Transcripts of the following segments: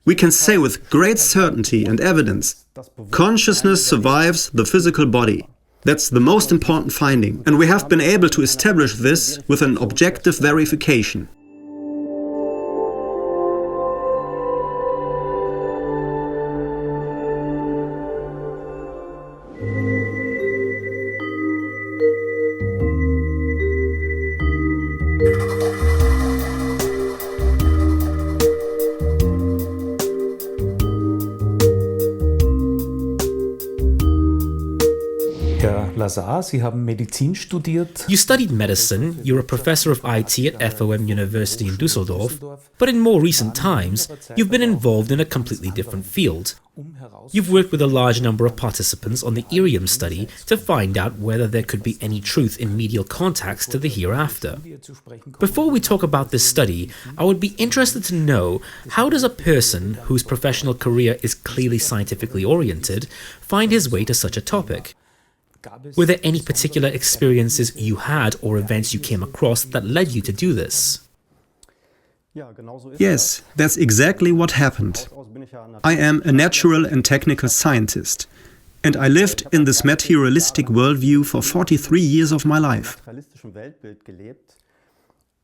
We can say with great certainty and evidence, consciousness survives the physical body. That's the most important finding, and we have been able to establish this with an objective verification. Herr Lazar, Sie haben Medizin studiert. You studied medicine, you're a professor of IT at FOM University in Düsseldorf, but in more recent times, you've been involved in a completely different field. You've worked with a large number of participants on the EREAMS study to find out whether there could be any truth in medial contacts to the hereafter. Before we talk about this study, I would be interested to know, how does a person whose professional career is clearly scientifically oriented find his way to such a topic? Were there any particular experiences you had or events you came across that led you to do this? Yes, that's exactly what happened. I am a natural and technical scientist, and I lived in this materialistic worldview for 43 years of my life.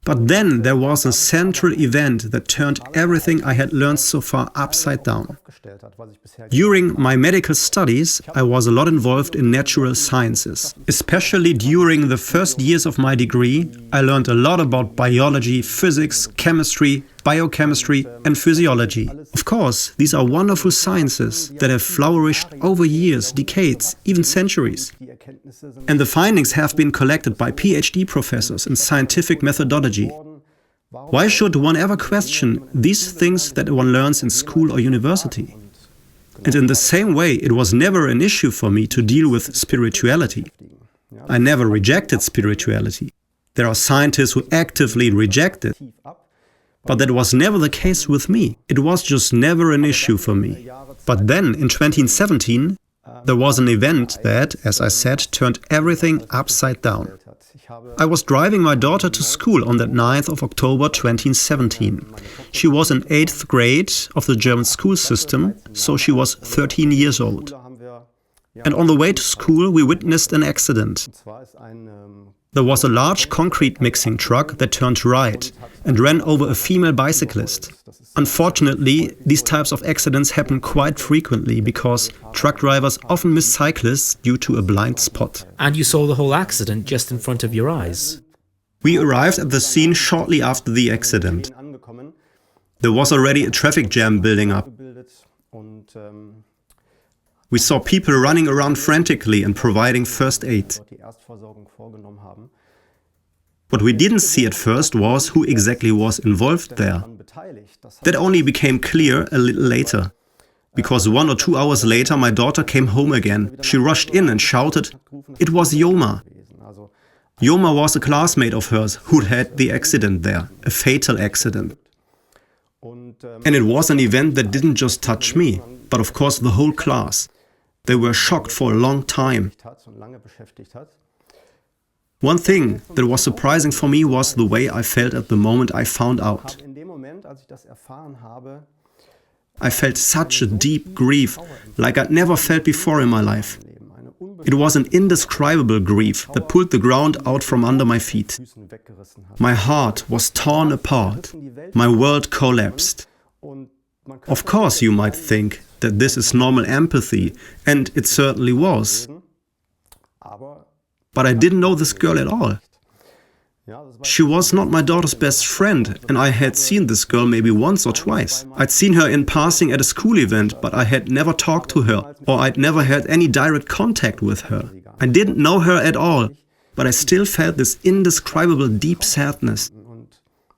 But then there was a central event that turned everything I had learned so far upside down. During my medical studies, I was a lot involved in natural sciences. Especially during the first years of my degree, I learned a lot about biology, physics, chemistry, biochemistry and physiology. Of course, these are wonderful sciences that have flourished over years, decades, even centuries. And the findings have been collected by PhD professors in scientific methodology. Why should one ever question these things that one learns in school or university? And in the same way, it was never an issue for me to deal with spirituality. I never rejected spirituality. There are scientists who actively reject it. But that was never the case with me. It was just never an issue for me. But then, in 2017, there was an event that, as I said, turned everything upside down. I was driving my daughter to school on that 9th of October 2017. She was in 8th grade of the German school system, so she was 13 years old. And on the way to school, we witnessed an accident. There was a large concrete mixing truck that turned right and ran over a female bicyclist. Unfortunately, these types of accidents happen quite frequently because truck drivers often miss cyclists due to a blind spot. And you saw the whole accident just in front of your eyes? We arrived at the scene shortly after the accident. There was already a traffic jam building up. We saw people running around frantically and providing first aid. What we didn't see at first was who exactly was involved there. That only became clear a little later. Because 1 or 2 hours later my daughter came home again. She rushed in and shouted, "It was Yoma." Yoma was a classmate of hers who'd had the accident there, a fatal accident. And it was an event that didn't just touch me, but of course the whole class. They were shocked for a long time. One thing that was surprising for me was the way I felt at the moment I found out. I felt such a deep grief, like I'd never felt before in my life. It was an indescribable grief that pulled the ground out from under my feet. My heart was torn apart. My world collapsed. Of course, you might think that this is normal empathy, and it certainly was. But I didn't know this girl at all. She was not my daughter's best friend, and I had seen this girl maybe once or twice. I'd seen her in passing at a school event, but I had never talked to her, or I'd never had any direct contact with her. I didn't know her at all, but I still felt this indescribable deep sadness.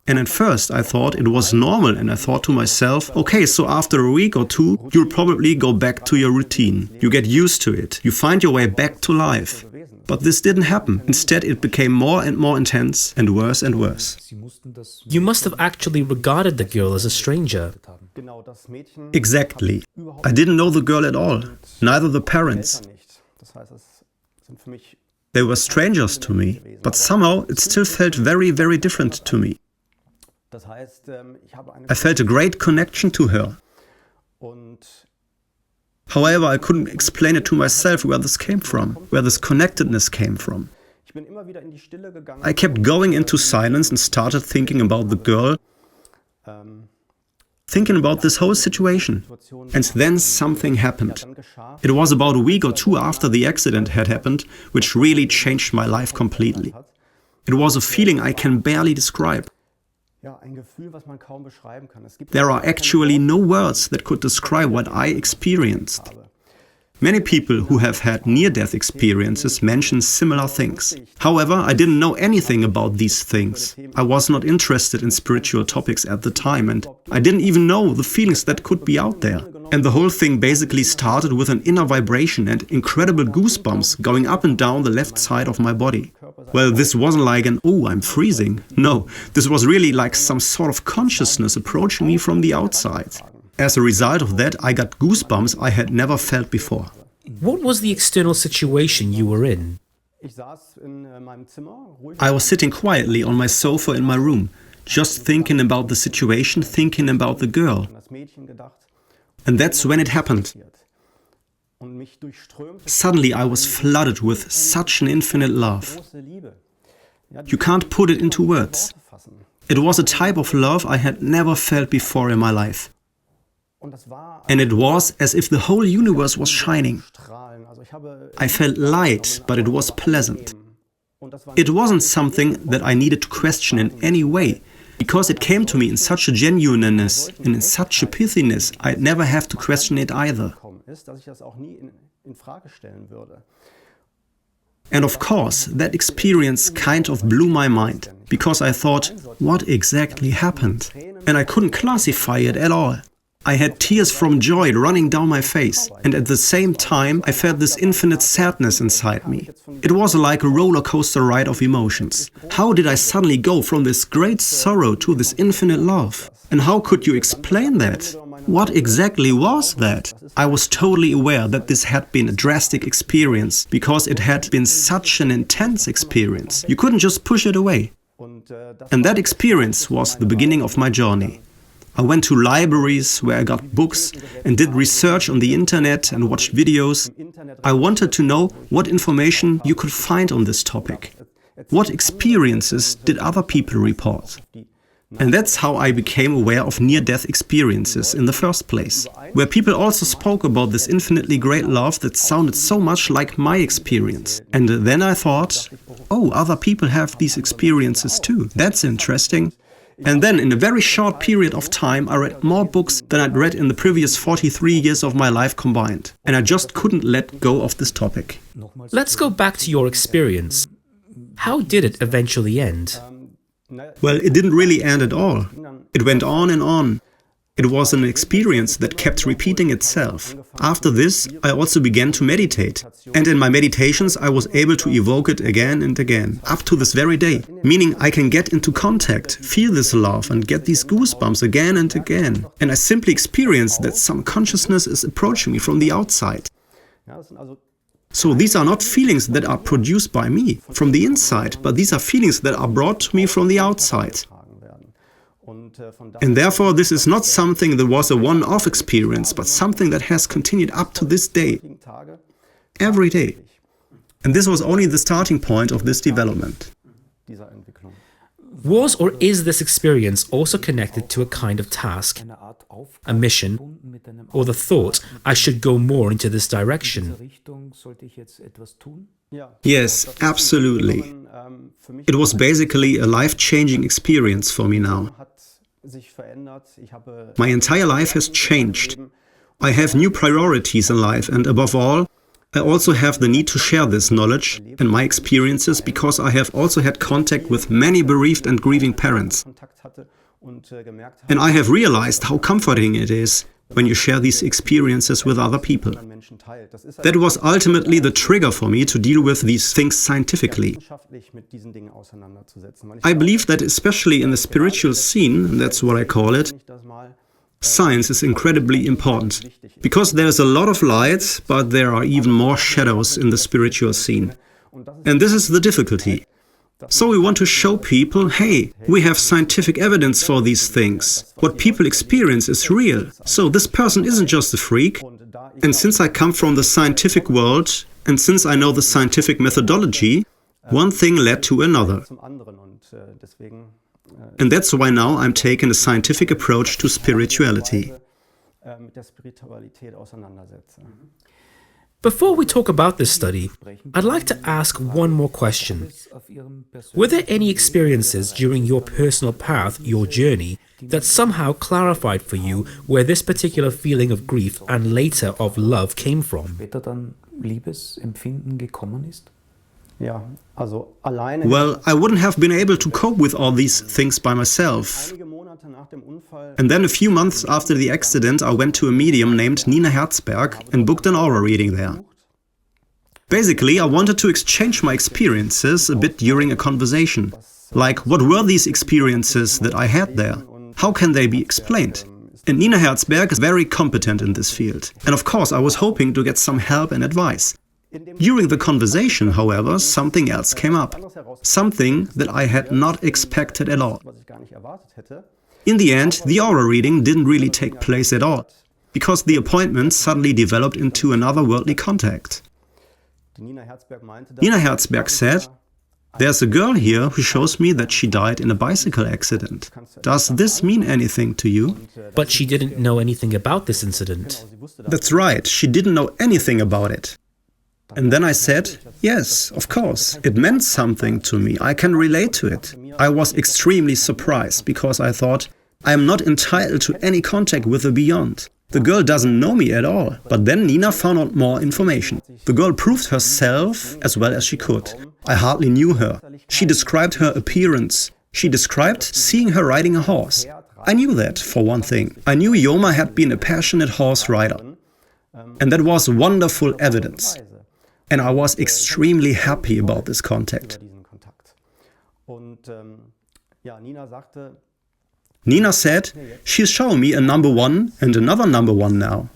And at first I thought it was normal, and I thought to myself, okay, so after a week or two, you'll probably go back to your routine. You get used to it. You find your way back to life. But this didn't happen. Instead, it became more and more intense and worse and worse. You must have actually regarded the girl as a stranger. Exactly. I didn't know the girl at all, neither the parents. They were strangers to me, but somehow it still felt very, very different to me. I felt a great connection to her. However, I couldn't explain it to myself where this came from, where this connectedness came from. I kept going into silence and started thinking about the girl, thinking about this whole situation. And then something happened. It was about a week or two after the accident had happened, which really changed my life completely. It was a feeling I can barely describe. There are actually no words that could describe what I experienced. Many people who have had near-death experiences mention similar things. However, I didn't know anything about these things. I was not interested in spiritual topics at the time, and I didn't even know the feelings that could be out there. And the whole thing basically started with an inner vibration and incredible goosebumps going up and down the left side of my body. Well, this wasn't like an, oh, I'm freezing. No, this was really like some sort of consciousness approaching me from the outside. As a result of that, I got goosebumps I had never felt before. What was the external situation you were in? I was sitting quietly on my sofa in my room, just thinking about the situation, thinking about the girl. And that's when it happened. Suddenly I was flooded with such an infinite love. You can't put it into words. It was a type of love I had never felt before in my life. And it was as if the whole universe was shining. I felt light, but it was pleasant. It wasn't something that I needed to question in any way, because it came to me in such a genuineness and in such a pithiness, I'd never have to question it either. And of course, that experience kind of blew my mind, because I thought, what exactly happened? And I couldn't classify it at all. I had tears from joy running down my face, and at the same time I felt this infinite sadness inside me. It was like a roller coaster ride of emotions. How did I suddenly go from this great sorrow to this infinite love? And how could you explain that? What exactly was that? I was totally aware that this had been a drastic experience, because it had been such an intense experience. You couldn't just push it away. And that experience was the beginning of my journey. I went to libraries where I got books and did research on the internet and watched videos. I wanted to know what information you could find on this topic. What experiences did other people report? And that's how I became aware of near-death experiences in the first place, where people also spoke about this infinitely great love that sounded so much like my experience. And then I thought, oh, other people have these experiences too. That's interesting. And then in a very short period of time, I read more books than I'd read in the previous 43 years of my life combined. And I just couldn't let go of this topic. Let's go back to your experience. How did it eventually end? Well, it didn't really end at all. It went on and on. It was an experience that kept repeating itself. After this, I also began to meditate. And in my meditations, I was able to evoke it again and again, up to this very day. Meaning I can get into contact, feel this love and get these goosebumps again and again. And I simply experience that some consciousness is approaching me from the outside. So these are not feelings that are produced by me from the inside, but these are feelings that are brought to me from the outside. And therefore, this is not something that was a one-off experience, but something that has continued up to this day, every day. And this was only the starting point of this development. Was or is this experience also connected to a kind of task, a mission, or the thought, I should go more into this direction? Yes, absolutely. It was basically a life-changing experience for me now. My entire life has changed. I have new priorities in life, and above all, I also have the need to share this knowledge and my experiences because I have also had contact with many bereaved and grieving parents. And I have realized how comforting it is when you share these experiences with other people. That was ultimately the trigger for me to deal with these things scientifically. I believe that especially in the spiritual scene, that's what I call it, science is incredibly important, because there's a lot of light, but there are even more shadows in the spiritual scene. And this is the difficulty. So we want to show people, hey, we have scientific evidence for these things. What people experience is real. So this person isn't just a freak. And since I come from the scientific world, and since I know the scientific methodology, one thing led to another. And that's why now I'm taking a scientific approach to spirituality. Before we talk about this study, I'd like to ask one more question. Were there any experiences during your personal path, your journey, that somehow clarified for you where this particular feeling of grief and later of love came from? Well, I wouldn't have been able to cope with all these things by myself. And then a few months after the accident, I went to a medium named Nina Herzberg and booked an aura reading there. Basically, I wanted to exchange my experiences a bit during a conversation. Like, what were these experiences that I had there? How can they be explained? And Nina Herzberg is very competent in this field. And of course, I was hoping to get some help and advice. During the conversation, however, something else came up. Something that I had not expected at all. In the end, the aura reading didn't really take place at all, because the appointment suddenly developed into another worldly contact. Nina Herzberg said, "There's a girl here who shows me that she died in a bicycle accident. Does this mean anything to you?" But she didn't know anything about this incident. That's right, she didn't know anything about it. And then I said, yes, of course, it meant something to me, I can relate to it. I was extremely surprised, because I thought, I am not entitled to any contact with the beyond. The girl doesn't know me at all. But then Nina found out more information. The girl proved herself as well as she could. I hardly knew her. She described her appearance. She described seeing her riding a horse. I knew that, for one thing. I knew Yoma had been a passionate horse rider. And that was wonderful evidence. And I was extremely happy about this contact. Nina said, she's showing me a number 1 and another number 1 now.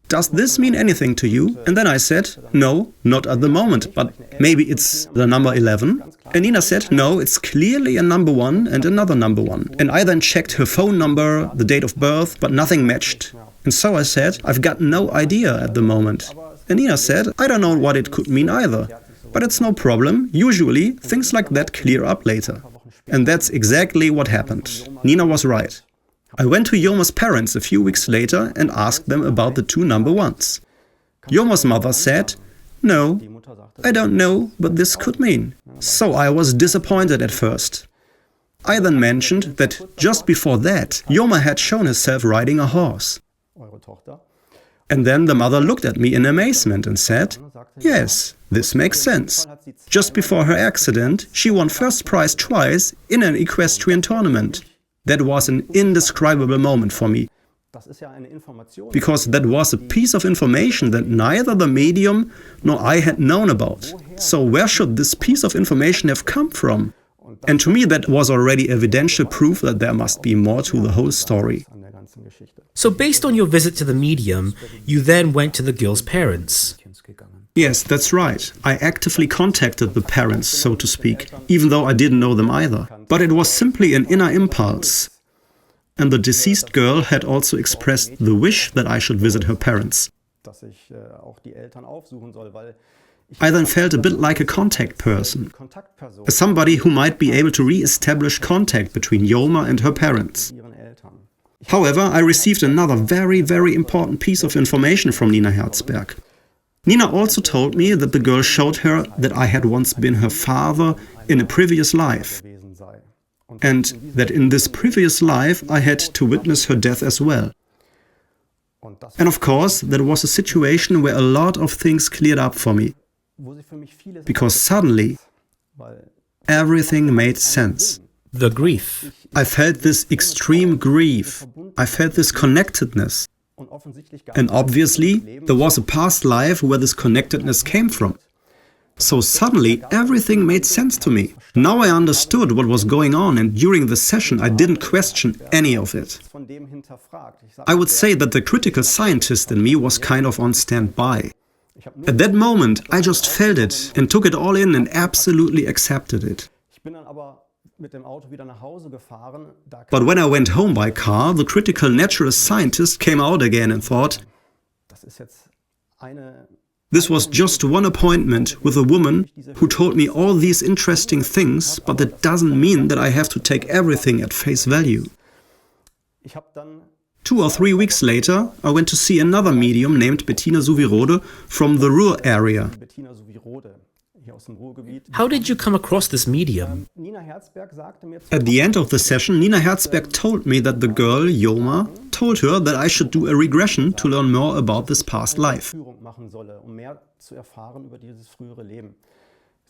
Does this mean anything to you? And then I said, no, not at the moment, but maybe it's the number 11. And Nina said, no, it's clearly a number 1 and another number 1. And I then checked her phone number, the date of birth, but nothing matched. And so I said, I've got no idea at the moment. And Nina said, I don't know what it could mean either. But it's no problem. Usually, things like that clear up later. And that's exactly what happened. Nina was right. I went to Yoma's parents a few weeks later and asked them about the 2 number 1s. Yoma's mother said, no, I don't know what this could mean. So I was disappointed at first. I then mentioned that just before that, Yoma had shown herself riding a horse. And then the mother looked at me in amazement and said, yes, this makes sense. Just before her accident, she won first prize twice in an equestrian tournament. That was an indescribable moment for me, because that was a piece of information that neither the medium nor I had known about. So where should this piece of information have come from? And to me that was already evidential proof that there must be more to the whole story. So based on your visit to the medium, you then went to the girl's parents. Yes, that's right. I actively contacted the parents, so to speak, even though I didn't know them either. But it was simply an inner impulse. And the deceased girl had also expressed the wish that I should visit her parents. I then felt a bit like a contact person, as somebody who might be able to re-establish contact between Yoma and her parents. However, I received another very, very important piece of information from Nina Herzberg. Nina also told me that the girl showed her that I had once been her father in a previous life, and that in this previous life I had to witness her death as well. And of course, that was a situation where a lot of things cleared up for me, because suddenly everything made sense. The grief. I felt this extreme grief. I felt this connectedness. And obviously, there was a past life where this connectedness came from. So suddenly, everything made sense to me. Now I understood what was going on, and during the session I didn't question any of it. I would say that the critical scientist in me was kind of on standby. At that moment, I just felt it and took it all in and absolutely accepted it. But when I went home by car, the critical naturalist scientist came out again and thought, this was just one appointment with a woman who told me all these interesting things, but that doesn't mean that I have to take everything at face value. 2 or 3 weeks later, I went to see another medium named Bettina-Suvi Rode from the Ruhr area. How did you come across this medium? At the end of the session, Nina Herzberg told me that the girl, Yoma, told her that I should do a regression to learn more about this past life.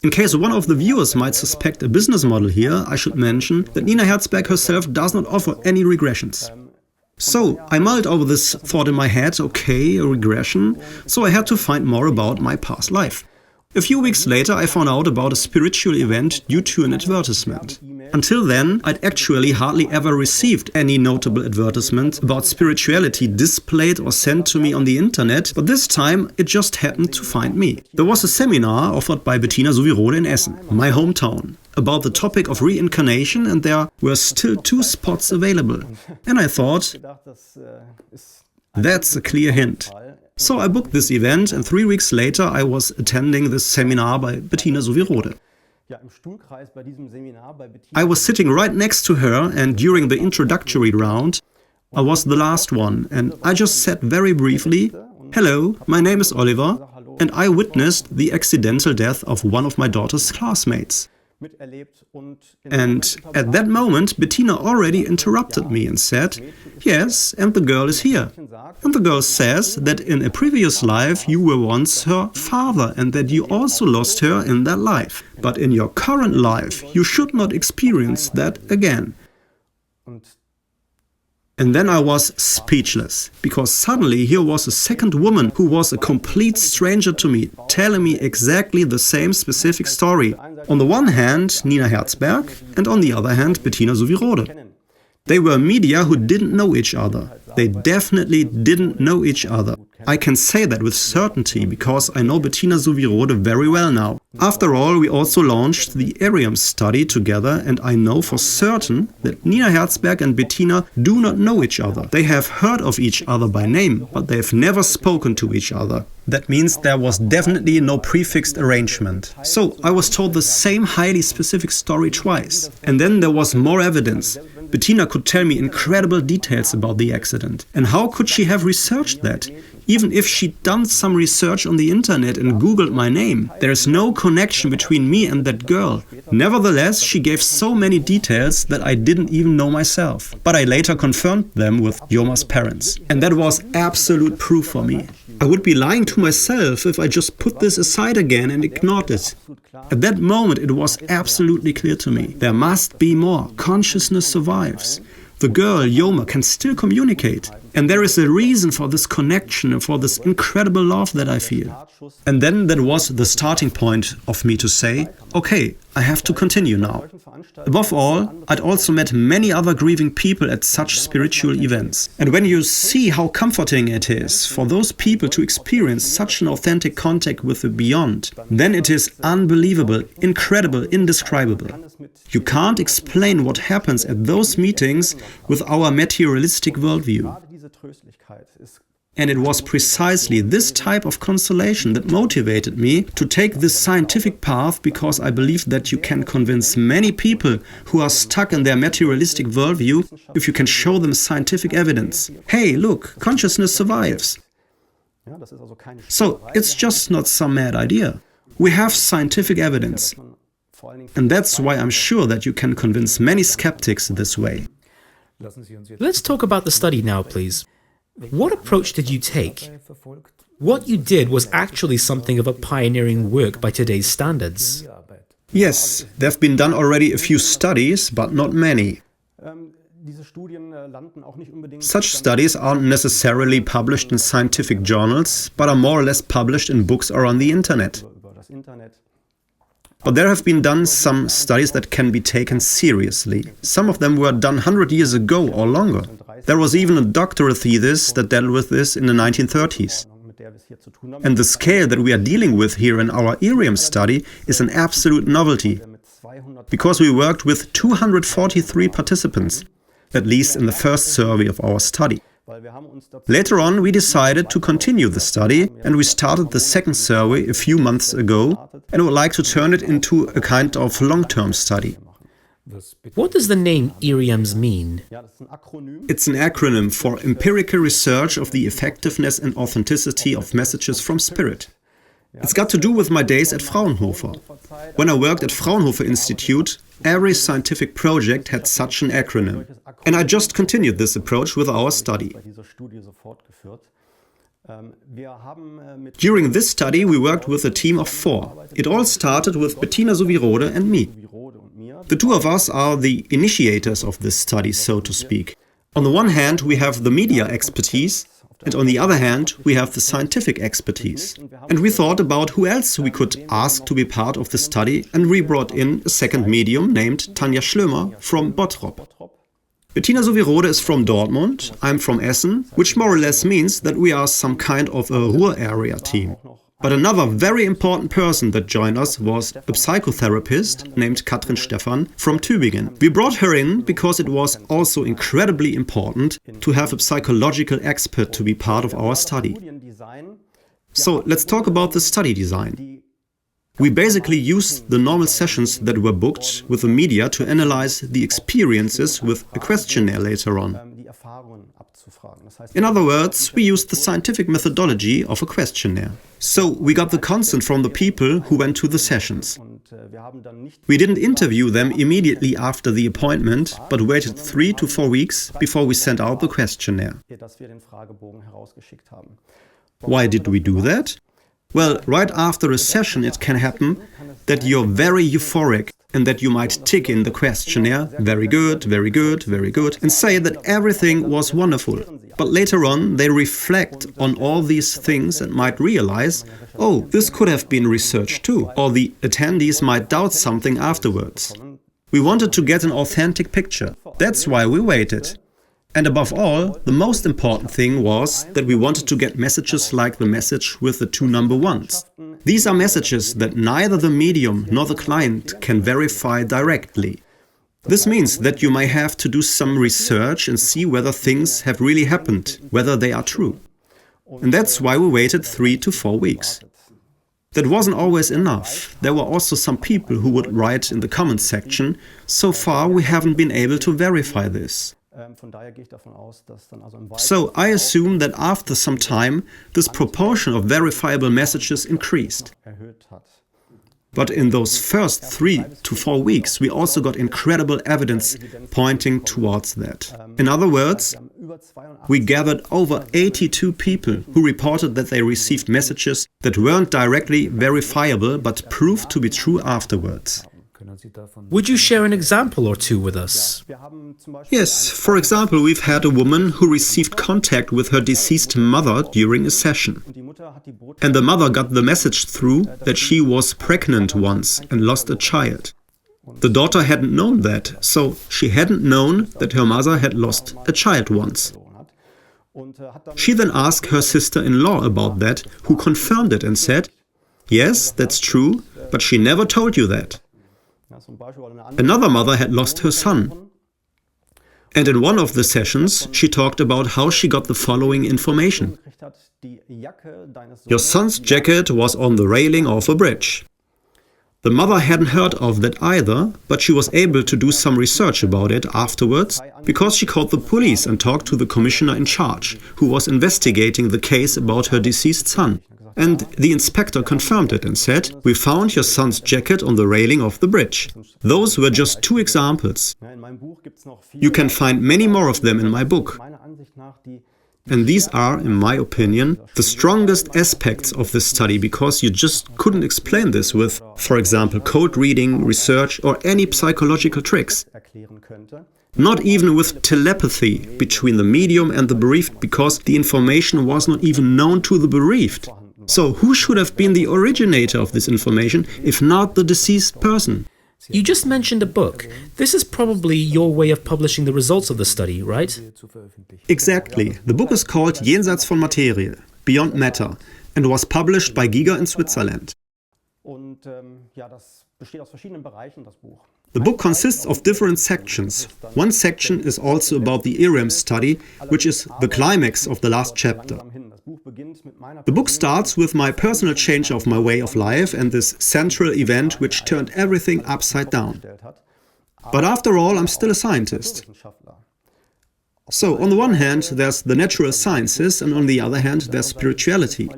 In case one of the viewers might suspect a business model here, I should mention that Nina Herzberg herself does not offer any regressions. So I mulled over this thought in my head, okay, a regression, so I had to find more about my past life. A few weeks later I found out about a spiritual event due to an advertisement. Until then, I'd actually hardly ever received any notable advertisement about spirituality displayed or sent to me on the internet, but this time it just happened to find me. There was a seminar offered by Bettina-Suvi Rode in Essen, my hometown, about the topic of reincarnation, and there were still 2 spots available. And I thought, that's a clear hint. So I booked this event, and 3 weeks later I was attending this seminar by Bettina-Suvi Rode. I was sitting right next to her, and during the introductory round, I was the last one, and I just said very briefly, "Hello, my name is Oliver, and I witnessed the accidental death of one of my daughter's classmates." And at that moment, Bettina already interrupted me and said, "Yes, and the girl is here. And the girl says that in a previous life you were once her father and that you also lost her in that life. But in your current life you should not experience that again." And then I was speechless, because suddenly here was a second woman who was a complete stranger to me, telling me exactly the same specific story. On the one hand, Nina Herzberg, and on the other hand, Bettina-Suvi Rode. They were media who didn't know each other. They definitely didn't know each other. I can say that with certainty, because I know Bettina-Suvi Rode very well now. After all, we also launched the EREAMS study together, and I know for certain that Nina Herzberg and Bettina do not know each other. They have heard of each other by name, but they've never spoken to each other. That means there was definitely no prefixed arrangement. So I was told the same highly specific story twice. And then there was more evidence. Bettina could tell me incredible details about the accident. And how could she have researched that? Even if she'd done some research on the internet and googled my name, there is no connection between me and that girl. Nevertheless, she gave so many details that I didn't even know myself. But I later confirmed them with Yoma's parents. And that was absolute proof for me. I would be lying to myself if I just put this aside again and ignored it. At that moment it was absolutely clear to me. There must be more. Consciousness survives. The girl, Yoma, can still communicate. And there is a reason for this connection and for this incredible love that I feel. And then that was the starting point of me to say, okay, I have to continue now. Above all, I'd also met many other grieving people at such spiritual events. And when you see how comforting it is for those people to experience such an authentic contact with the beyond, then it is unbelievable, incredible, indescribable. You can't explain what happens at those meetings with our materialistic worldview. And it was precisely this type of consolation that motivated me to take this scientific path, because I believe that you can convince many people who are stuck in their materialistic worldview if you can show them scientific evidence. Hey, look, consciousness survives. So it's just not some mad idea. We have scientific evidence. And that's why I'm sure that you can convince many skeptics this way. Let's talk about the study now, please. What approach did you take? What you did was actually something of a pioneering work by today's standards. Yes, there have been done already a few studies, but not many. Such studies aren't necessarily published in scientific journals, but are more or less published in books or on the internet. But there have been done some studies that can be taken seriously. Some of them were done 100 years ago or longer. There was even a doctoral thesis that dealt with this in the 1930s. And the scale that we are dealing with here in our EREAMS study is an absolute novelty, because we worked with 243 participants, at least in the first survey of our study. Later on, we decided to continue the study, and we started the second survey a few months ago, and would like to turn it into a kind of long-term study. What does the name EREAMS mean? It's an acronym for Empirical Research of the Effectiveness and Authenticity of Messages from Spirit. It's got to do with my days at Fraunhofer. When I worked at Fraunhofer Institute, every scientific project had such an acronym. And I just continued this approach with our study. During this study, we worked with a team of 4. It all started with Bettina-Suvi Rode and me. The two of us are the initiators of this study, so to speak. On the one hand, we have the media expertise, and on the other hand, we have the scientific expertise. And we thought about who else we could ask to be part of the study, and we brought in a second medium named Tanja Schlömer from Bottrop. Bettina-Suvi Rode is from Dortmund, I'm from Essen, which more or less means that we are some kind of a Ruhr area team. But another very important person that joined us was a psychotherapist named Katrin Stephan from Tübingen. We brought her in because it was also incredibly important to have a psychological expert to be part of our study. So let's talk about the study design. We basically used the normal sessions that were booked with the media to analyze the experiences with a questionnaire later on. In other words, we used the scientific methodology of a questionnaire. So we got the consent from the people who went to the sessions. We didn't interview them immediately after the appointment, but waited 3 to 4 weeks before we sent out the questionnaire. Why did we do that? Well, right after a session it can happen that you're very euphoric and that you might tick in the questionnaire, very good, very good, very good, and say that everything was wonderful. But later on they reflect on all these things and might realize, oh, this could have been researched too, or the attendees might doubt something afterwards. We wanted to get an authentic picture. That's why we waited. And above all, the most important thing was that we wanted to get messages like the message with the 2 number 1s. These are messages that neither the medium nor the client can verify directly. This means that you may have to do some research and see whether things have really happened, whether they are true. And that's why we waited 3 to 4 weeks. That wasn't always enough. There were also some people who would write in the comments section, so far we haven't been able to verify this. So I assume that after some time, this proportion of verifiable messages increased. But in those first 3 to 4 weeks, we also got incredible evidence pointing towards that. In other words, we gathered over 82 people who reported that they received messages that weren't directly verifiable but proved to be true afterwards. Would you share an example or two with us? Yes, for example, we've had a woman who received contact with her deceased mother during a session. And the mother got the message through that she was pregnant once and lost a child. The daughter hadn't known that, so she hadn't known that her mother had lost a child once. She then asked her sister-in-law about that, who confirmed it and said, "Yes, that's true, but she never told you that." Another mother had lost her son. And in one of the sessions, she talked about how she got the following information. Your son's jacket was on the railing of a bridge. The mother hadn't heard of that either, but she was able to do some research about it afterwards because she called the police and talked to the commissioner in charge, who was investigating the case about her deceased son. And the inspector confirmed it and said, "We found your son's jacket on the railing of the bridge." Those were just 2 examples. You can find many more of them in my book. And these are, in my opinion, the strongest aspects of this study, because you just couldn't explain this with, for example, code reading, research, or any psychological tricks. Not even with telepathy between the medium and the bereaved, because the information was not even known to the bereaved. So who should have been the originator of this information, if not the deceased person? You just mentioned a book. This is probably your way of publishing the results of the study, right? Exactly. The book is called Jenseits von Materie. Beyond Matter and was published by Giga in Switzerland. The book consists of different sections. One section is also about the EREAMS study, which is the climax of the last chapter. The book starts with my personal change of my way of life and this central event which turned everything upside down. But after all, I'm still a scientist. So, on the one hand, there's the natural sciences, and on the other hand, there's spirituality.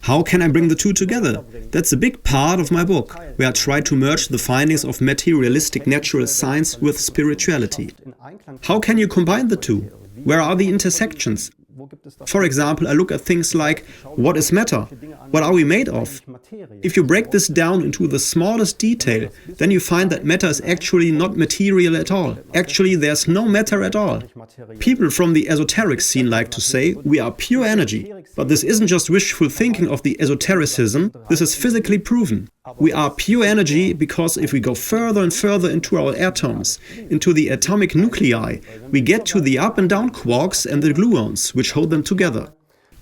How can I bring the two together? That's a big part of my book, where I try to merge the findings of materialistic natural science with spirituality. How can you combine the two? Where are the intersections? For example, I look at things like, what is matter? What are we made of? If you break this down into the smallest detail, then you find that matter is actually not material at all. Actually, there's no matter at all. People from the esoteric scene like to say, we are pure energy. But this isn't just wishful thinking of the esotericism, this is physically proven. We are pure energy because if we go further and further into our atoms, into the atomic nuclei, we get to the up and down quarks and the gluons, which hold them together.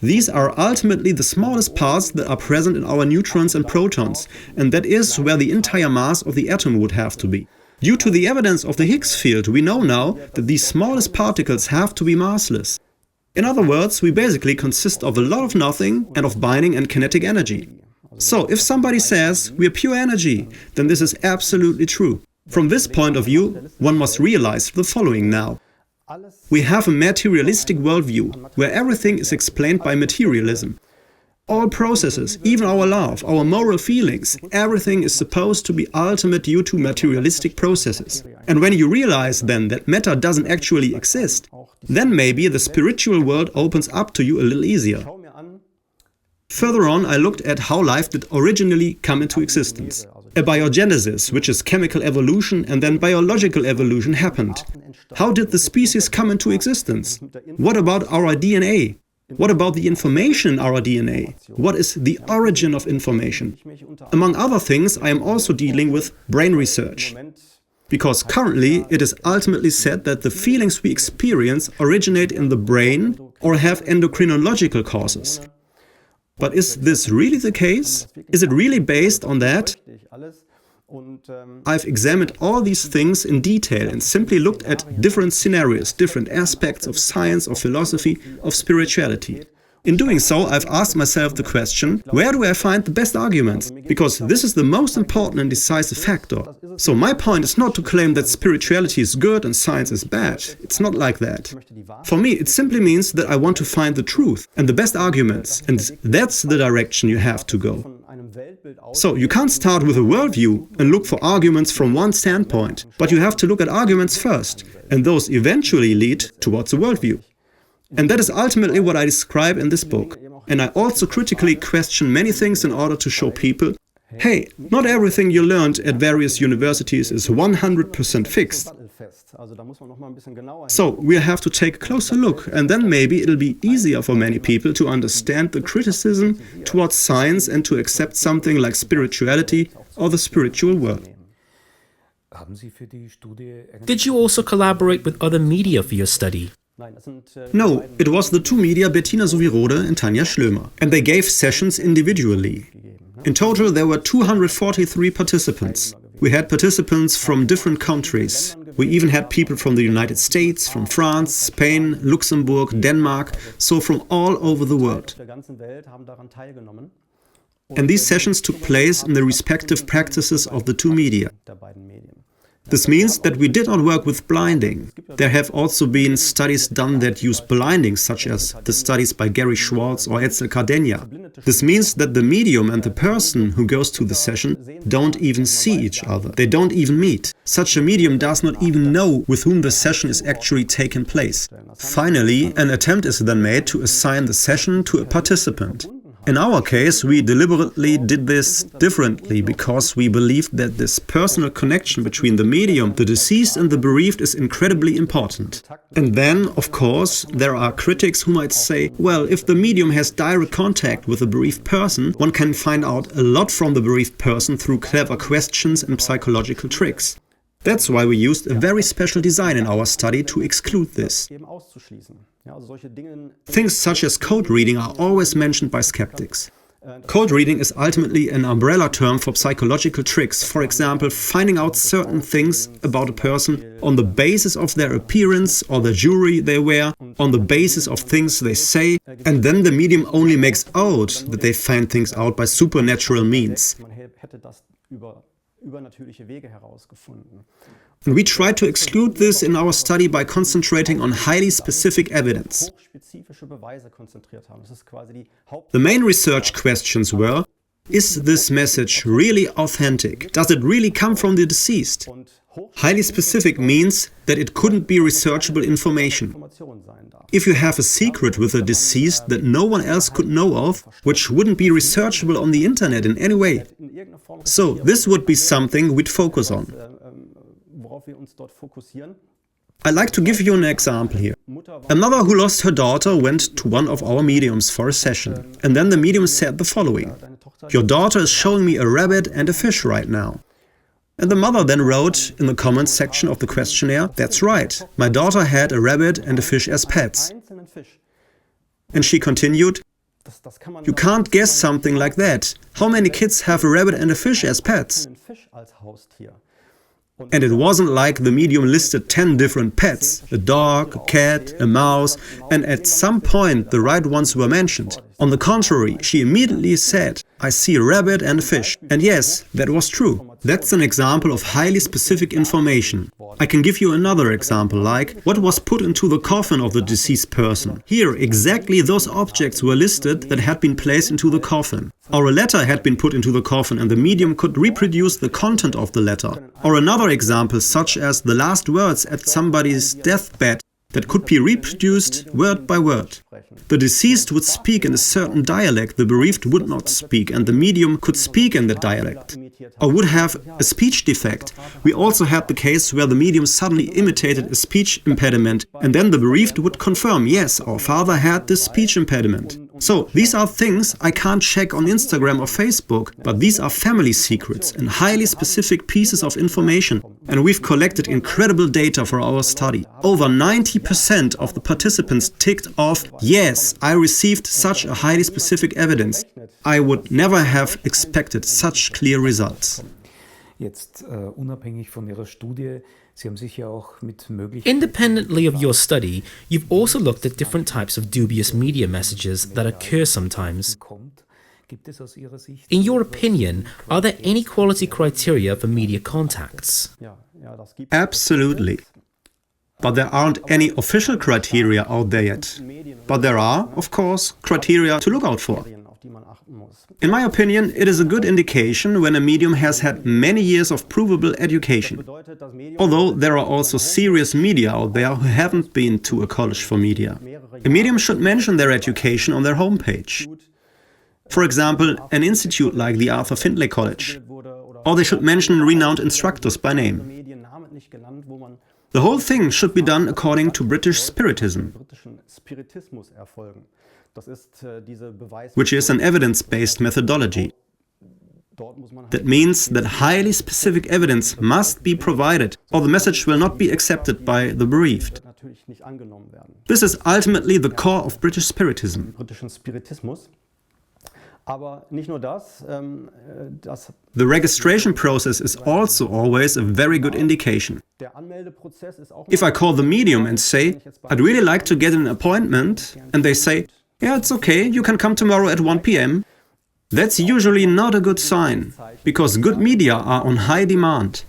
These are ultimately the smallest parts that are present in our neutrons and protons, and that is where the entire mass of the atom would have to be. Due to the evidence of the Higgs field, we know now that these smallest particles have to be massless. In other words, we basically consist of a lot of nothing and of binding and kinetic energy. So, if somebody says we're pure energy, then this is absolutely true. From this point of view, one must realize the following now. We have a materialistic worldview, where everything is explained by materialism. All processes, even our love, our moral feelings, everything is supposed to be ultimate due to materialistic processes. And when you realize then that matter doesn't actually exist, then maybe the spiritual world opens up to you a little easier. Further on, I looked at how life did originally come into existence. Abiogenesis, which is chemical evolution, and then biological evolution happened. How did the species come into existence? What about our DNA? What about the information in our DNA? What is the origin of information? Among other things, I am also dealing with brain research. Because currently it is ultimately said that the feelings we experience originate in the brain or have endocrinological causes. But is this really the case? Is it really based on that? I've examined all these things in detail and simply looked at different scenarios, different aspects of science, of philosophy, of spirituality. In doing so, I've asked myself the question, where do I find the best arguments? Because this is the most important and decisive factor. So my point is not to claim that spirituality is good and science is bad. It's not like that. For me, it simply means that I want to find the truth and the best arguments, and that's the direction you have to go. So you can't start with a worldview and look for arguments from one standpoint, but you have to look at arguments first, and those eventually lead towards a worldview. And that is ultimately what I describe in this book. And I also critically question many things in order to show people, hey, not everything you learned at various universities is 100% fixed. So we have to take a closer look, and then maybe it'll be easier for many people to understand the criticism towards science and to accept something like spirituality or the spiritual world. Did you also collaborate with other media for your study? No, it was the two media Bettina-Suvi Rode and Tanja Schlömer, and they gave sessions individually. In total, there were 243 participants. We had participants from different countries. We even had people from the United States, from France, Spain, Luxembourg, Denmark, so from all over the world. And these sessions took place in the respective practices of the two media. This means that we did not work with blinding. There have also been studies done that use blinding, such as the studies by Gary Schwartz or Edsel Cardenia. This means that the medium and the person who goes to the session don't even see each other. They don't even meet. Such a medium does not even know with whom the session is actually taking place. Finally, an attempt is then made to assign the session to a participant. In our case, we deliberately did this differently because we believed that this personal connection between the medium, the deceased and the bereaved is incredibly important. And then, of course, there are critics who might say, well, if the medium has direct contact with the bereaved person, one can find out a lot from the bereaved person through clever questions and psychological tricks. That's why we used a very special design in our study to exclude this. Things such as code reading are always mentioned by skeptics. Code reading is ultimately an umbrella term for psychological tricks, for example, finding out certain things about a person on the basis of their appearance or the jewelry they wear, on the basis of things they say, and then the medium only makes out that they find things out by supernatural means. And we tried to exclude this in our study by concentrating on highly specific evidence. The main research questions were: is this message really authentic? Does it really come from the deceased? Highly specific means that it couldn't be researchable information. If you have a secret with a deceased that no one else could know of, which wouldn't be researchable on the internet in any way. So this would be something we'd focus on. I'd like to give you an example here. A mother who lost her daughter went to one of our mediums for a session, and then the medium said the following: "Your daughter is showing me a rabbit and a fish right now." And the mother then wrote in the comments section of the questionnaire, "That's right, my daughter had a rabbit and a fish as pets." And she continued, "You can't guess something like that. How many kids have a rabbit and a fish as pets?" And it wasn't like the medium listed 10 different pets, a dog, a cat, a mouse, and at some point the right ones were mentioned. On the contrary, she immediately said, "I see a rabbit and a fish." And yes, that was true. That's an example of highly specific information. I can give you another example, like what was put into the coffin of the deceased person. Here, exactly those objects were listed that had been placed into the coffin. Or a letter had been put into the coffin and the medium could reproduce the content of the letter. Or another example, such as the last words at somebody's deathbed, that could be reproduced word by word. The deceased would speak in a certain dialect the bereaved would not speak, and the medium could speak in that dialect, or would have a speech defect. We also had the case where the medium suddenly imitated a speech impediment, and then the bereaved would confirm, yes, our father had this speech impediment. So these are things I can't check on Instagram or Facebook, but these are family secrets and highly specific pieces of information. And we've collected incredible data for our study. Over 90% of the participants ticked off, "Yes, I received such a highly specific evidence." I would never have expected such clear results. Jetzt unabhängig von Ihrer Studie, Sie haben sich ja auch mit möglichen... Independently of your study, you've also looked at different types of dubious media messages that occur sometimes. In your opinion, are there any quality criteria for media contacts? Absolutely. But there aren't any official criteria out there yet. But there are, of course, criteria to look out for. In my opinion, it is a good indication when a medium has had many years of provable education. Although there are also serious media out there who haven't been to a college for media. A medium should mention their education on their homepage. For example, an institute like the Arthur Findlay College. Or they should mention renowned instructors by name. The whole thing should be done according to British Spiritism, which is an evidence-based methodology. That means that highly specific evidence must be provided, or the message will not be accepted by the bereaved. This is ultimately the core of British Spiritism. The registration process is also always a very good indication. If I call the medium and say, "I'd really like to get an appointment," and they say, "Yeah, it's okay, you can come tomorrow at 1 p.m. That's usually not a good sign, because good media are on high demand.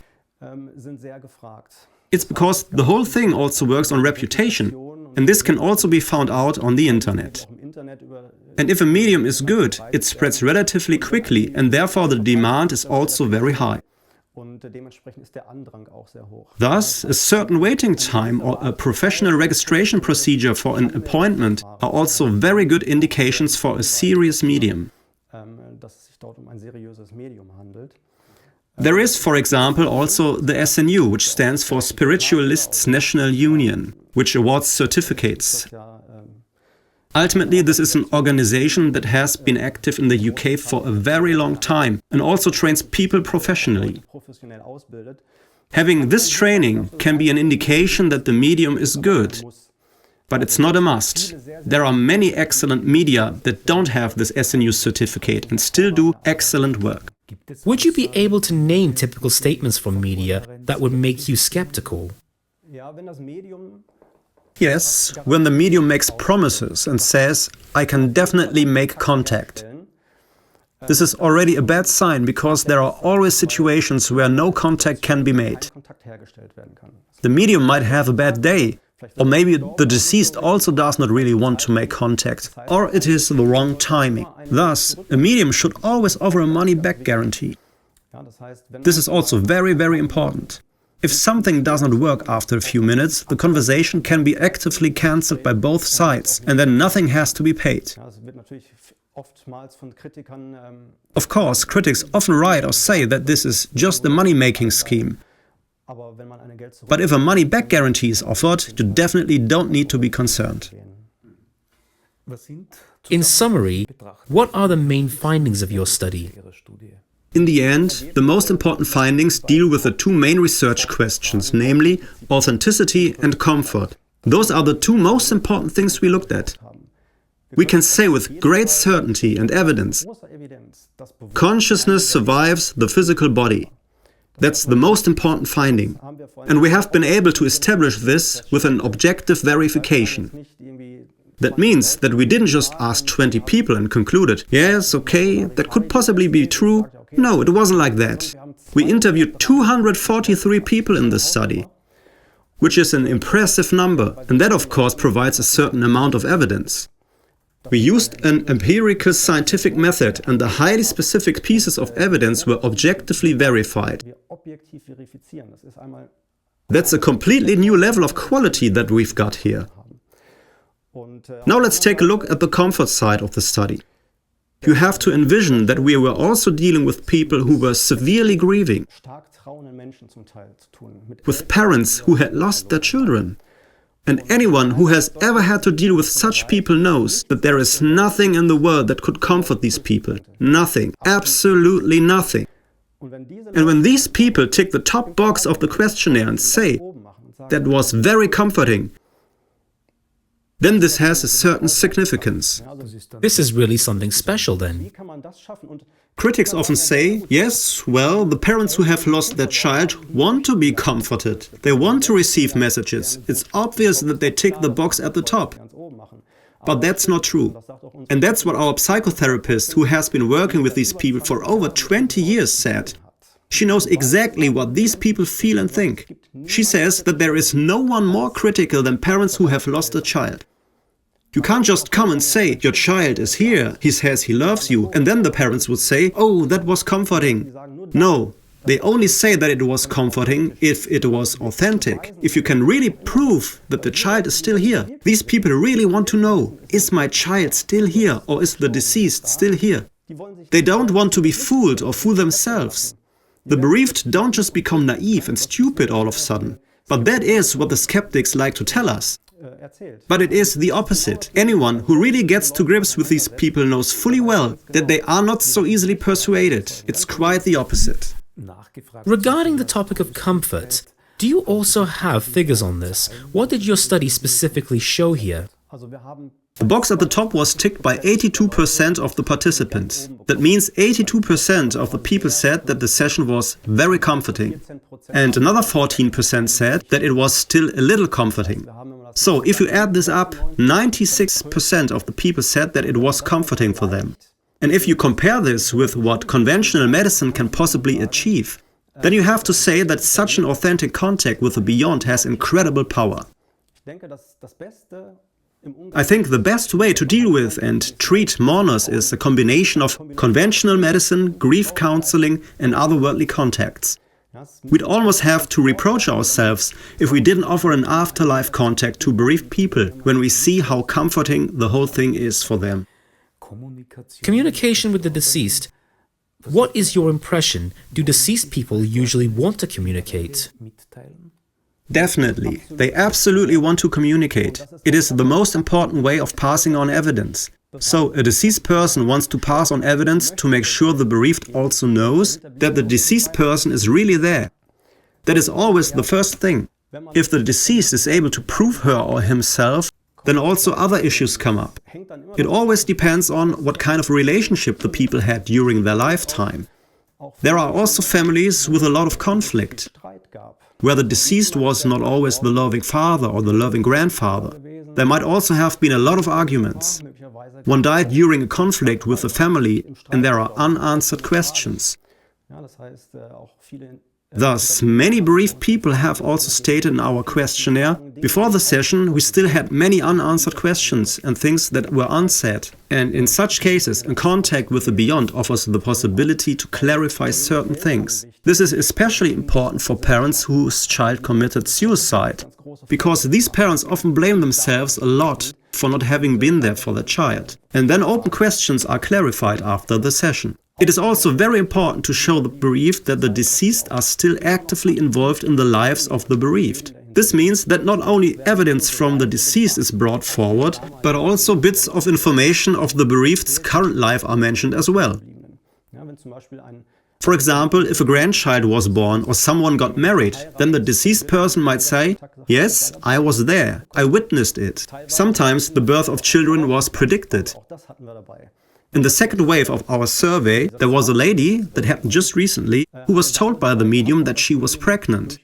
It's because the whole thing also works on reputation, and this can also be found out on the internet. And if a medium is good, it spreads relatively quickly, and therefore the demand is also very high. Thus, a certain waiting time or a professional registration procedure for an appointment are also very good indications for a serious medium. There is, for example, also the SNU, which stands for Spiritualists National Union, which awards certificates. Ultimately, this is an organization that has been active in the UK for a very long time and also trains people professionally. Having this training can be an indication that the medium is good, but it's not a must. There are many excellent media that don't have this SNU certificate and still do excellent work. Would you be able to name typical statements from media that would make you skeptical? Yes, when the medium makes promises and says, "I can definitely make contact." This is already a bad sign because there are always situations where no contact can be made. The medium might have a bad day, or maybe the deceased also does not really want to make contact, or it is the wrong timing. Thus, a medium should always offer a money-back guarantee. This is also very, very important. If something does not work after a few minutes, the conversation can be actively cancelled by both sides, and then nothing has to be paid. Of course, critics often write or say that this is just a money-making scheme. But if a money-back guarantee is offered, you definitely don't need to be concerned. In summary, what are the main findings of your study? In the end, the most important findings deal with the two main research questions, namely authenticity and comfort. Those are the two most important things we looked at. We can say with great certainty and evidence, consciousness survives the physical body. That's the most important finding. And we have been able to establish this with an objective verification. That means that we didn't just ask 20 people and concluded, yes, okay, that could possibly be true. No, it wasn't like that. We interviewed 243 people in this study, which is an impressive number, and that of course provides a certain amount of evidence. We used an empirical scientific method, and the highly specific pieces of evidence were objectively verified. That's a completely new level of quality that we've got here. Now let's take a look at the comfort side of the study. You have to envision that we were also dealing with people who were severely grieving, with parents who had lost their children. And anyone who has ever had to deal with such people knows that there is nothing in the world that could comfort these people. Nothing. Absolutely nothing. And when these people tick the top box of the questionnaire and say, "That was very comforting," then this has a certain significance. This is really something special then. Critics often say, yes, well, the parents who have lost their child want to be comforted. They want to receive messages. It's obvious that they tick the box at the top. But that's not true. And that's what our psychotherapist, who has been working with these people for over 20 years, said. She knows exactly what these people feel and think. She says that there is no one more critical than parents who have lost a child. You can't just come and say, "Your child is here, he says he loves you," and then the parents would say, "Oh, that was comforting." No, they only say that it was comforting if it was authentic, if you can really prove that the child is still here. These people really want to know, is my child still here or is the deceased still here? They don't want to be fooled or fool themselves. The bereaved don't just become naive and stupid all of a sudden, but that is what the skeptics like to tell us. But it is the opposite. Anyone who really gets to grips with these people knows fully well that they are not so easily persuaded. It's quite the opposite. Regarding the topic of comfort, do you also have figures on this? What did your study specifically show here? The box at the top was ticked by 82% of the participants. That means 82% of the people said that the session was very comforting. And another 14% said that it was still a little comforting. So if you add this up, 96% of the people said that it was comforting for them. And if you compare this with what conventional medicine can possibly achieve, then you have to say that such an authentic contact with the beyond has incredible power. I think the best way to deal with and treat mourners is a combination of conventional medicine, grief counseling, and otherworldly contacts. We'd almost have to reproach ourselves if we didn't offer an afterlife contact to bereaved people when we see how comforting the whole thing is for them. Communication with the deceased. What is your impression? Do deceased people usually want to communicate? Definitely. They absolutely want to communicate. It is the most important way of passing on evidence. So, a deceased person wants to pass on evidence to make sure the bereaved also knows that the deceased person is really there. That is always the first thing. If the deceased is able to prove her or himself, then also other issues come up. It always depends on what kind of relationship the people had during their lifetime. There are also families with a lot of conflict, where the deceased was not always the loving father or the loving grandfather. There might also have been a lot of arguments. One died during a conflict with the family, and there are unanswered questions. Thus, many bereaved people have also stated in our questionnaire, before the session we still had many unanswered questions and things that were unsaid. And in such cases, a contact with the beyond offers the possibility to clarify certain things. This is especially important for parents whose child committed suicide, because these parents often blame themselves a lot for not having been there for their child. And then open questions are clarified after the session. It is also very important to show the bereaved that the deceased are still actively involved in the lives of the bereaved. This means that not only evidence from the deceased is brought forward, but also bits of information of the bereaved's current life are mentioned as well. For example, if a grandchild was born or someone got married, then the deceased person might say, "Yes, I was there, I witnessed it." Sometimes the birth of children was predicted. In the second wave of our survey, there was a lady that happened just recently who was told by the medium that she was pregnant.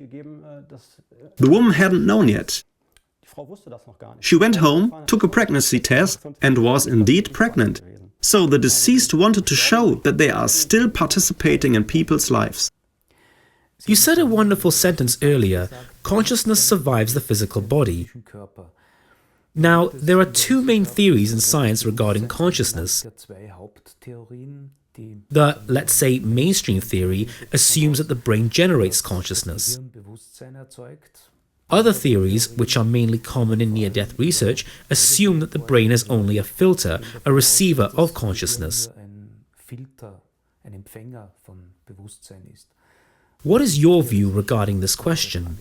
The woman hadn't known yet. She went home, took a pregnancy test, and was indeed pregnant. So the deceased wanted to show that they are still participating in people's lives. You said a wonderful sentence earlier, consciousness survives the physical body. Now, there are two main theories in science regarding consciousness. The, let's say, mainstream theory assumes that the brain generates consciousness. Other theories, which are mainly common in near-death research, assume that the brain is only a filter, a receiver of consciousness. What is your view regarding this question?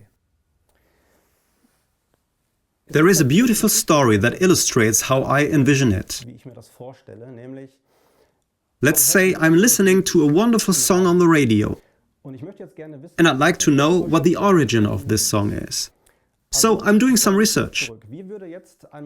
There is a beautiful story that illustrates how I envision it. Let's say I'm listening to a wonderful song on the radio, and I'd like to know what the origin of this song is. So I'm doing some research.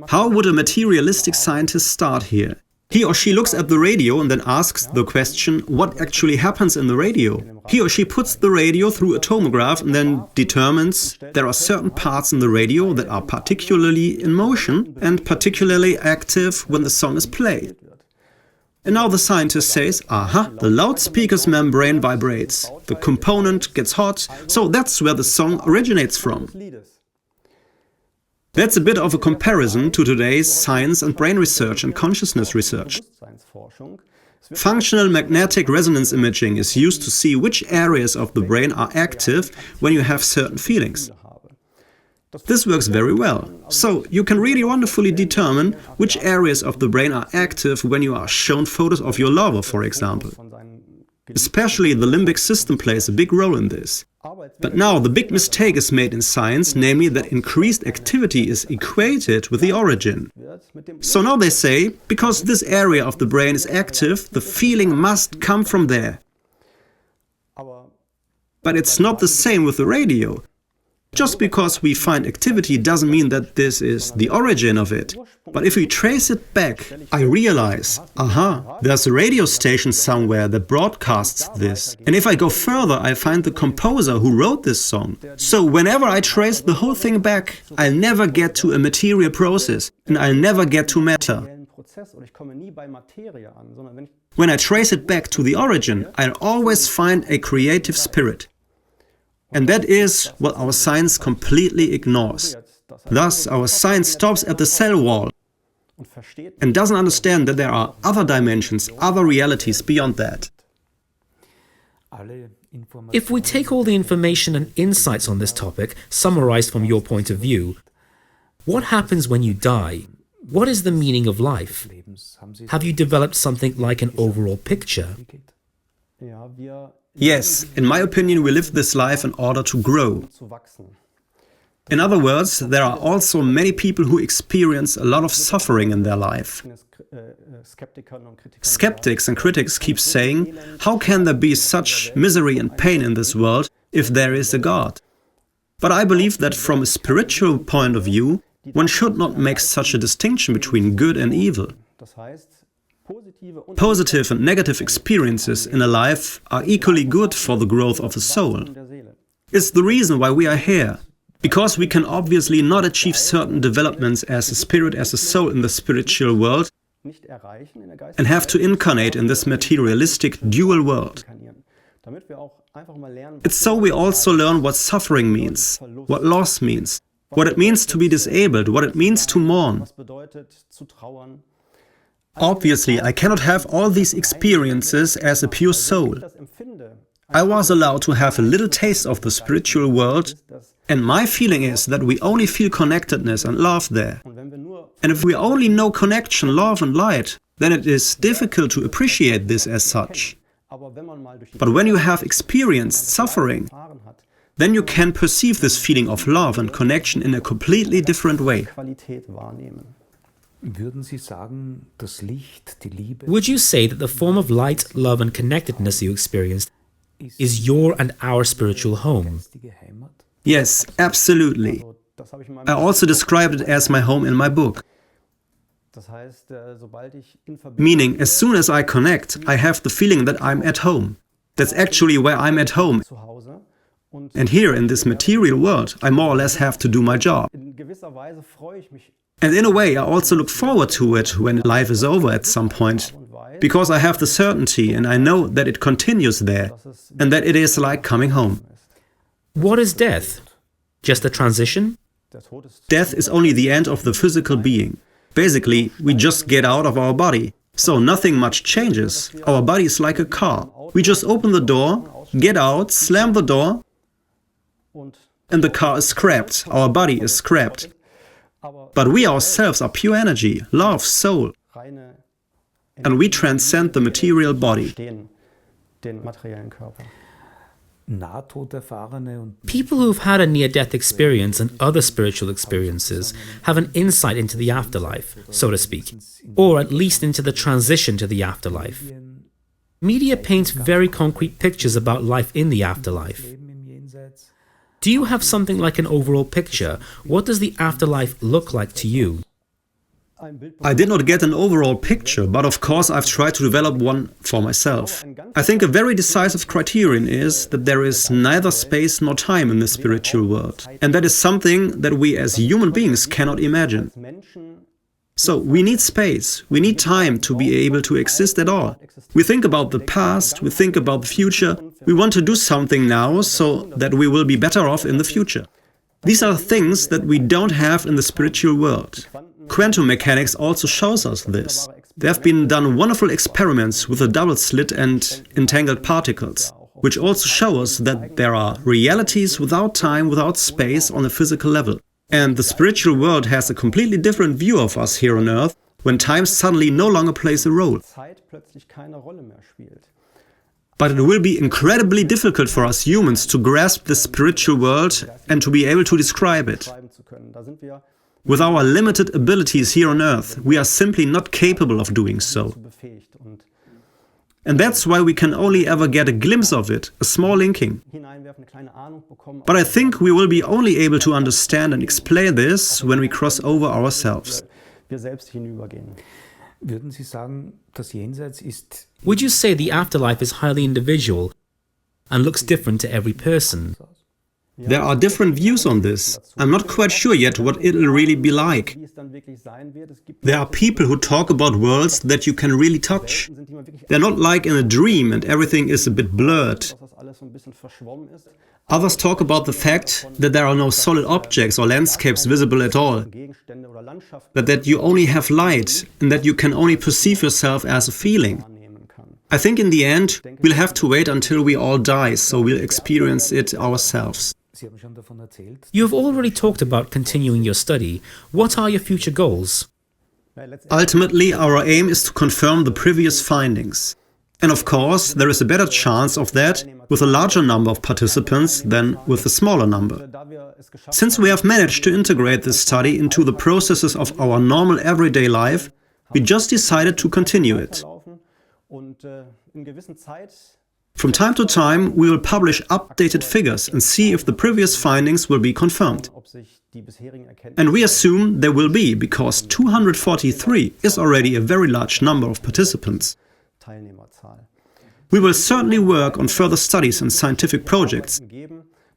How would a materialistic scientist start here? He or she looks at the radio and then asks the question, what actually happens in the radio? He or she puts the radio through a tomograph and then determines there are certain parts in the radio that are particularly in motion and particularly active when the song is played. And now the scientist says, aha, the loudspeaker's membrane vibrates, the component gets hot, so that's where the song originates from. That's a bit of a comparison to today's science and brain research and consciousness research. Functional magnetic resonance imaging is used to see which areas of the brain are active when you have certain feelings. This works very well. So you can really wonderfully determine which areas of the brain are active when you are shown photos of your lover, for example. Especially the limbic system plays a big role in this. But now the big mistake is made in science, namely that increased activity is equated with the origin. So now they say, because this area of the brain is active, the feeling must come from there. But it's not the same with the radio. Just because we find activity doesn't mean that this is the origin of it. But if we trace it back, I realize, aha, there's a radio station somewhere that broadcasts this. And if I go further, I find the composer who wrote this song. So whenever I trace the whole thing back, I'll never get to a material process, and I'll never get to matter. When I trace it back to the origin, I'll always find a creative spirit. And that is what our science completely ignores. Thus, our science stops at the cell wall and doesn't understand that there are other dimensions, other realities beyond that. If we take all the information and insights on this topic, summarized from your point of view, what happens when you die? What is the meaning of life? Have you developed something like an overall picture? Yes, in my opinion, we live this life in order to grow. In other words, there are also many people who experience a lot of suffering in their life. Skeptics and critics keep saying, how can there be such misery and pain in this world if there is a God? But I believe that from a spiritual point of view, one should not make such a distinction between good and evil. Positive and negative experiences in a life are equally good for the growth of the soul. It's the reason why we are here, because we can obviously not achieve certain developments as a spirit, as a soul in the spiritual world, and have to incarnate in this materialistic dual world. It's so we also learn what suffering means, what loss means, what it means to be disabled, what it means to mourn. Obviously, I cannot have all these experiences as a pure soul. I was allowed to have a little taste of the spiritual world, and my feeling is that we only feel connectedness and love there. And if we only know connection, love and light, then it is difficult to appreciate this as such. But when you have experienced suffering, then you can perceive this feeling of love and connection in a completely different way. Would you say that the form of light, love and connectedness you experienced is your and our spiritual home? Yes, absolutely. I also described it as my home in my book. Meaning, as soon as I connect, I have the feeling that I'm at home. That's actually where I'm at home. And here in this material world, I more or less have to do my job. And in a way, I also look forward to it when life is over at some point, because I have the certainty and I know that it continues there, and that it is like coming home. What is death? Just a transition? Death is only the end of the physical being. Basically, we just get out of our body. So nothing much changes. Our body is like a car. We just open the door, get out, slam the door, and the car is scrapped. Our body is scrapped. But we ourselves are pure energy, love, soul. And we transcend the material body. People who've had a near-death experience and other spiritual experiences have an insight into the afterlife, so to speak, or at least into the transition to the afterlife. Media paints very concrete pictures about life in the afterlife. Do you have something like an overall picture? What does the afterlife look like to you? I did not get an overall picture, but of course I've tried to develop one for myself. I think a very decisive criterion is that there is neither space nor time in the spiritual world. And that is something that we as human beings cannot imagine. So we need space, we need time to be able to exist at all. We think about the past, we think about the future, we want to do something now so that we will be better off in the future. These are things that we don't have in the spiritual world. Quantum mechanics also shows us this. There have been done wonderful experiments with a double slit and entangled particles, which also show us that there are realities without time, without space on a physical level. And the spiritual world has a completely different view of us here on Earth, when time suddenly no longer plays a role. But it will be incredibly difficult for us humans to grasp the spiritual world and to be able to describe it. With our limited abilities here on Earth, we are simply not capable of doing so. And that's why we can only ever get a glimpse of it, a small linking. But I think we will be only able to understand and explain this when we cross over ourselves. Would you say the afterlife is highly individual and looks different to every person? There are different views on this. I'm not quite sure yet what it'll really be like. There are people who talk about worlds that you can really touch. They're not like in a dream and everything is a bit blurred. Others talk about the fact that there are no solid objects or landscapes visible at all, that you only have light and that you can only perceive yourself as a feeling. I think in the end, we'll have to wait until we all die, so we'll experience it ourselves. You have already talked about continuing your study. What are your future goals? Ultimately, our aim is to confirm the previous findings. And of course, there is a better chance of that with a larger number of participants than with a smaller number. Since we have managed to integrate this study into the processes of our normal everyday life, we just decided to continue it. From time to time, we will publish updated figures and see if the previous findings will be confirmed. And we assume there will be, because 243 is already a very large number of participants. We will certainly work on further studies and scientific projects,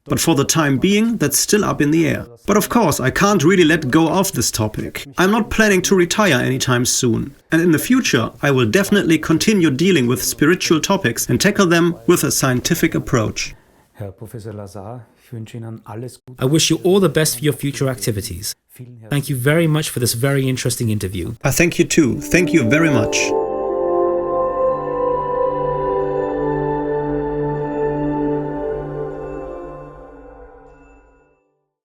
but for the time being, that's still up in the air. But of course, I can't really let go of this topic. I'm not planning to retire anytime soon. And in the future, I will definitely continue dealing with spiritual topics and tackle them with a scientific approach. Herr Professor Lazar, ich wünsche Ihnen alles Gute. I wish you all the best for your future activities. Thank you very much for this very interesting interview. I thank you too. Thank you very much.